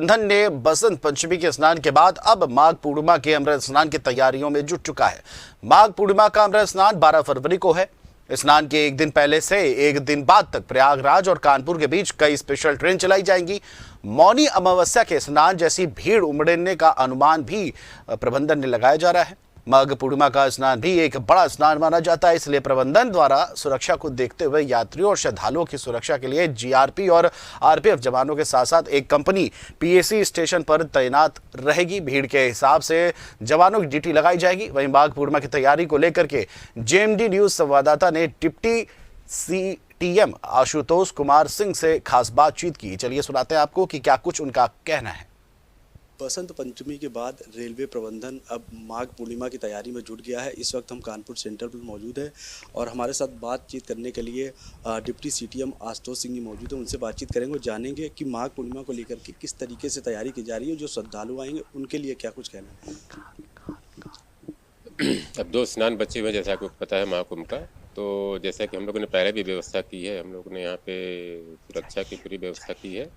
प्रबंधन ने बसंत पंचमी के स्नान के बाद अब माघ पूर्णिमा के अमृत स्नान की तैयारियों में जुट चुका है। माघ पूर्णिमा का अमृत स्नान 12 फरवरी को है। स्नान के एक दिन पहले से एक दिन बाद तक प्रयागराज और कानपुर के बीच कई स्पेशल ट्रेन चलाई जाएंगी। मौनी अमावस्या के स्नान जैसी भीड़ उमड़ने का अनुमान भी प्रबंधन ने लगाया जा रहा है। माघ पूर्णिमा का स्नान भी एक बड़ा स्नान माना जाता है, इसलिए प्रबंधन द्वारा सुरक्षा को देखते हुए यात्रियों और श्रद्धालुओं की सुरक्षा के लिए जीआरपी और आरपीएफ जवानों के साथ साथ एक कंपनी पीएसी स्टेशन पर तैनात रहेगी। भीड़ के हिसाब से जवानों की ड्यूटी लगाई जाएगी। वहीं माघ पूर्णिमा की तैयारी को लेकर के जेएमडी न्यूज संवाददाता ने डिप्टी सीटीएम आशुतोष कुमार सिंह से खास बातचीत की। चलिए सुनाते हैं आपको कि क्या कुछ उनका कहना है। बसंत पंचमी के बाद रेलवे प्रबंधन अब माघ पूर्णिमा की तैयारी में जुट गया है। इस वक्त हम कानपुर सेंटर पर मौजूद हैं और हमारे साथ बातचीत करने के लिए डिप्टी सीटीएम आशुतोष सिंह जी मौजूद हैं। उनसे बातचीत करेंगे और जानेंगे कि माघ पूर्णिमा को लेकर के किस तरीके से तैयारी की जा रही है। जो श्रद्धालु आएंगे उनके लिए क्या कुछ कहना है। अब 2 स्नान बचे हुए हैं, जैसा आपको पता है महाकुंभ का। तो जैसा कि हम लोगों ने पहले भी व्यवस्था की है, हम लोगों ने यहाँ पे सुरक्षा की पूरी व्यवस्था की है।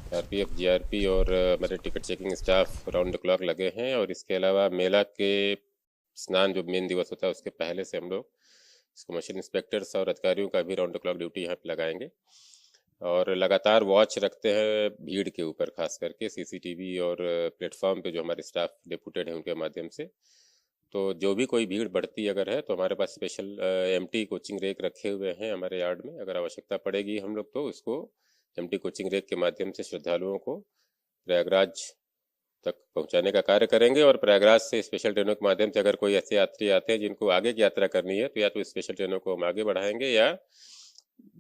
आरपीएफ, जीआरपी और हमारे ticket checking staff round the clock लगे हैं। और इसके अलावा मेला के स्नान जो मेन दिवस होता है उसके पहले से हम लोग कमर्शियल इंस्पेक्टर्स और अधिकारियों का भी राउंड द क्लॉक ड्यूटी यहाँ पे लगाएंगे और लगातार वॉच रखते हैं भीड़ के ऊपर, खास करके सीसीटीवी और प्लेटफॉर्म पे जो हमारे स्टाफ डिप्यूटेड हैं उनके माध्यम से। तो जो भी कोई भीड़ बढ़ती अगर है तो हमारे पास स्पेशल एमटी कोचिंग रेक रखे हुए हैं हमारे यार्ड में। अगर आवश्यकता पड़ेगी हम लोग तो उसको एमटी कोचिंग रेक के माध्यम से श्रद्धालुओं को प्रयागराज तक पहुंचाने का कार्य करेंगे। और प्रयागराज से स्पेशल ट्रेनों के माध्यम से अगर कोई ऐसे यात्री आते हैं जिनको आगे की यात्रा करनी है तो या तो स्पेशल ट्रेनों को हम आगे बढ़ाएंगे या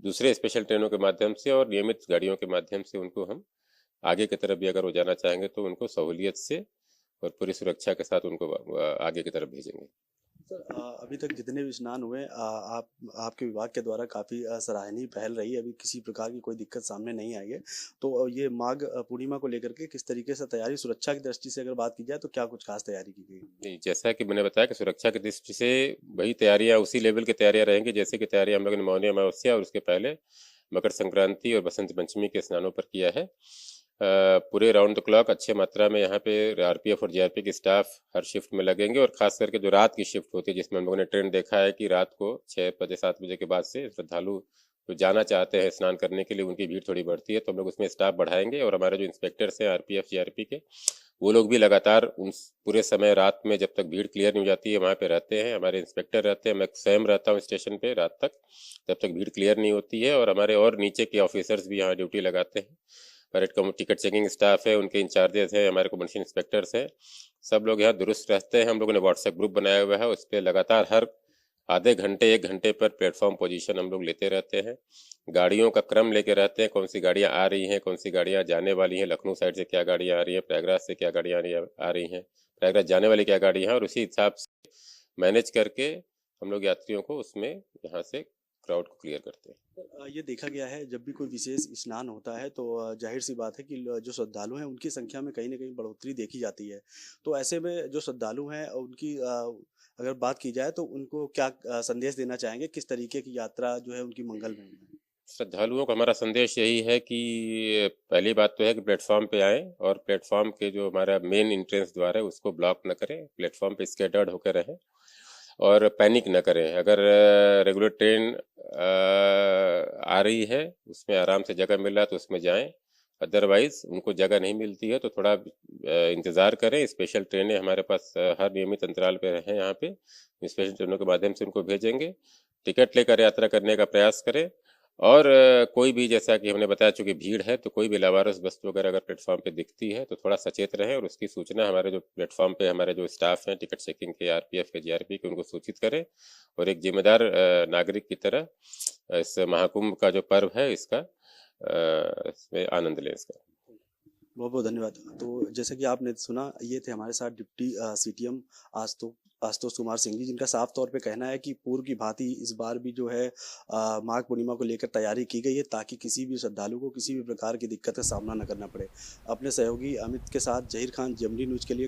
दूसरे स्पेशल ट्रेनों के माध्यम से और नियमित गाड़ियों के माध्यम से उनको हम आगे की तरफ भी अगर वो जाना चाहेंगे तो उनको सहूलियत से और पूरी सुरक्षा के साथ उनको आगे की तरफ भेजेंगे। सर, अभी तक जितने भी स्नान हुए आपके विभाग के द्वारा काफ़ी सराहनीय पहल रही। अभी किसी प्रकार की कोई दिक्कत सामने नहीं आई है। तो ये माघ पूर्णिमा को लेकर के किस तरीके से तैयारी, सुरक्षा की दृष्टि से अगर बात की जाए तो क्या कुछ खास तैयारी की गई? नहीं, जैसा कि मैंने बताया कि सुरक्षा की दृष्टि से वही तैयारियां, उसी लेवल की तैयारियां रहेंगी जैसे कि तैयारियां हम लोगों ने मौनी अमावस्या और उसके पहले मकर संक्रांति और बसंत पंचमी के स्नानों पर किया है। पूरे राउंड द क्लॉक अच्छे मात्रा में यहाँ पे आरपीएफ और जीआरपी के स्टाफ हर शिफ्ट में लगेंगे। और खास करके जो रात की शिफ्ट होती है जिसमें हम लोगों ने ट्रेंड देखा है कि रात को 6 बजे 7 बजे के बाद से श्रद्धालु जो जाना चाहते हैं स्नान करने के लिए उनकी भीड़ थोड़ी बढ़ती है, तो हम लोग उसमें स्टाफ बढ़ाएंगे। और हमारे जो इंस्पेक्टर्स हैं आरपीएफ जीआरपी के, वो लोग भी लगातार उन पूरे समय रात में जब तक भीड़ क्लियर नहीं हो जाती है वहाँ पे रहते हैं। हमारे इंस्पेक्टर रहते हैं, मैं स्वयं रहता हूँ स्टेशन पे रात तक जब तक भीड़ क्लियर नहीं होती है। और हमारे और नीचे के ऑफिसर्स भी यहाँ ड्यूटी लगाते हैं। परेड का टिकट चेकिंग स्टाफ है, उनके इंचार्जेस हैं, हमारे कमर्शियल इंस्पेक्टर्स हैं, सब लोग यहाँ दुरुस्त रहते हैं। हम लोगों ने व्हाट्सएप ग्रुप बनाया हुआ है, उस पर लगातार हर आधे घंटे 1 घंटे पर प्लेटफॉर्म पोजीशन हम लोग लेते रहते हैं। गाड़ियों का क्रम लेके रहते हैं, कौन सी गाड़ियाँ आ रही हैं, कौन सी गाड़ियाँ जाने वाली हैं, लखनऊ साइड से क्या गाड़ियाँ आ रही हैं, प्रयागराज से क्या गाड़ियाँ आ रही हैं, प्रयागराज जाने वाली क्या गाड़ियाँ हैं, और उसी हिसाब से मैनेज करके हम लोग यात्रियों को उसमें यहाँ से क्राउड को क्लियर करते हैं। ये देखा गया है जब भी कोई विशेष स्नान होता है तो जाहिर सी बात है कि जो श्रद्धालु हैं उनकी संख्या में कहीं ना कहीं बढ़ोतरी देखी जाती है। तो ऐसे में जो श्रद्धालु हैं उनकी अगर बात की जाए तो उनको क्या संदेश देना चाहेंगे, किस तरीके की यात्रा जो है उनकी मंगलमय है? श्रद्धालुओं को हमारा संदेश यही है कि पहली बात तो है कि प्लेटफॉर्म पे आएँ और प्लेटफॉर्म के जो हमारा मेन एंट्रेंस द्वार है उसको ब्लॉक न करें, प्लेटफॉर्म पे स्कैटर्ड होकर रहें और पैनिक न करें। अगर रेगुलर ट्रेन आ रही है उसमें आराम से जगह मिल रहा है तो उसमें जाएं, अदरवाइज उनको जगह नहीं मिलती है तो थोड़ा इंतज़ार करें। स्पेशल ट्रेनें हमारे पास हर नियमित अंतराल पे हैं, यहाँ पे स्पेशल ट्रेनों के माध्यम से उनको भेजेंगे। टिकट लेकर यात्रा करने का प्रयास करें। और कोई भी, जैसा कि हमने बताया, चूँकि भीड़ है तो कोई भी लावारिस वस्तु अगर प्लेटफॉर्म पे दिखती है तो थोड़ा सचेत रहें और उसकी सूचना हमारे जो प्लेटफॉर्म पे हमारे जो स्टाफ हैं टिकट चेकिंग के, आरपीएफ के, जीआरपी के, उनको सूचित करें और एक जिम्मेदार नागरिक की तरह इस महाकुंभ का जो पर्व है इसका इसमें आनंद लें इसका। बहुत बहुत धन्यवाद। तो जैसे कि आपने सुना, ये थे हमारे साथ डिप्टी सीटीएम आशुतोष कुमार सिंह जी, जिनका साफ तौर पे कहना है कि पूर्व की भांति इस बार भी जो है माघ पूर्णिमा को लेकर तैयारी की गई है ताकि किसी भी श्रद्धालु को किसी भी प्रकार की दिक्कत का सामना न करना पड़े। अपने सहयोगी अमित के साथ जहीर खान, जेएमडी न्यूज़ के लिए।